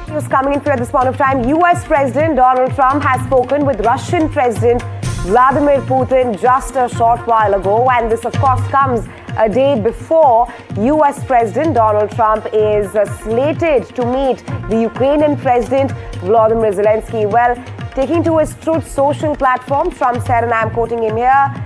News coming in for at this point of time. US President Donald Trump has spoken with Russian President Vladimir Putin just a short while ago, and this of course comes a day before US President Donald Trump is slated to meet the Ukrainian President Volodymyr Zelensky. Well, taking to his Truth Social platform, Trump said, and I'm quoting him here,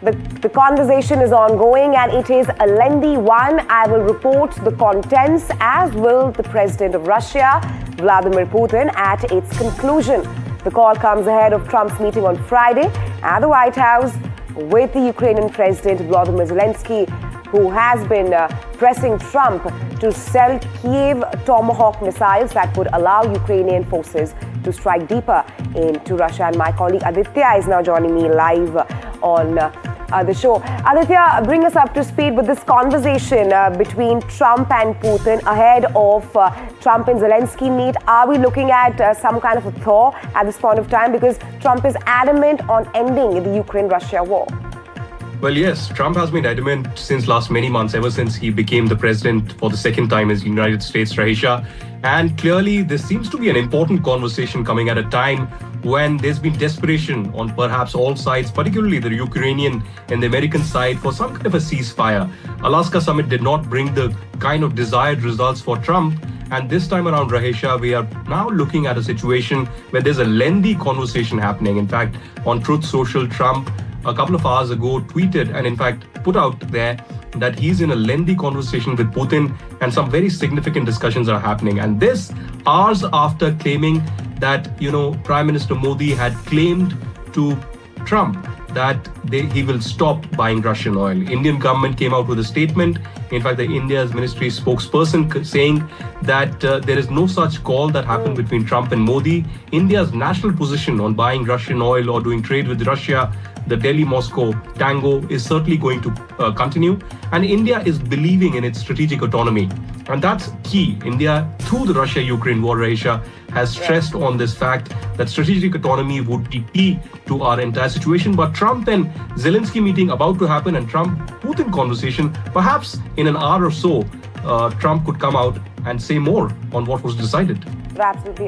the conversation is ongoing and it is a lengthy one. I will report the contents, as will the President of Russia, Vladimir Putin, at its conclusion. The call comes ahead of Trump's meeting on Friday at the White House with the Ukrainian President Volodymyr Zelensky, who has been pressing Trump to sell Kiev Tomahawk missiles that would allow Ukrainian forces to strike deeper into Russia. And my colleague Aditya is now joining me live on the show. Aditya, bring us up to speed with this conversation between Trump and Putin ahead of Trump and Zelensky meet. Are we looking at some kind of a thaw at this point of time? Because Trump is adamant on ending the Ukraine-Russia war. Well, yes, Trump has been adamant since last many months, ever since he became the president for the second time in the United States, Rahisha. And clearly, this seems to be an important conversation coming at a time when there's been desperation on perhaps all sides, particularly the Ukrainian and the American side, for some kind of a ceasefire. Alaska summit did not bring the kind of desired results for Trump. And this time around, Rahisha, we are now looking at a situation where there's a lengthy conversation happening. In fact, on Truth Social, Trump a couple of hours ago tweeted and in fact put out there that he's in a lengthy conversation with Putin and some very significant discussions are happening. And this hours after claiming that, Prime Minister Modi had claimed to Trump that he will stop buying Russian oil. Indian government came out with a statement. In fact, the India's ministry spokesperson saying that there is no such call that happened between Trump and Modi. India's national position on buying Russian oil or doing trade with Russia, the Delhi-Moscow tango, is certainly going to continue. And India is believing in its strategic autonomy. And that's key. India, through the Russia-Ukraine war, Asia, has stressed on this fact that strategic autonomy would be key to our entire situation. But Trump and Zelensky meeting about to happen, and Trump-Putin conversation, perhaps in an hour or so, Trump could come out and say more on what was decided. Absolutely.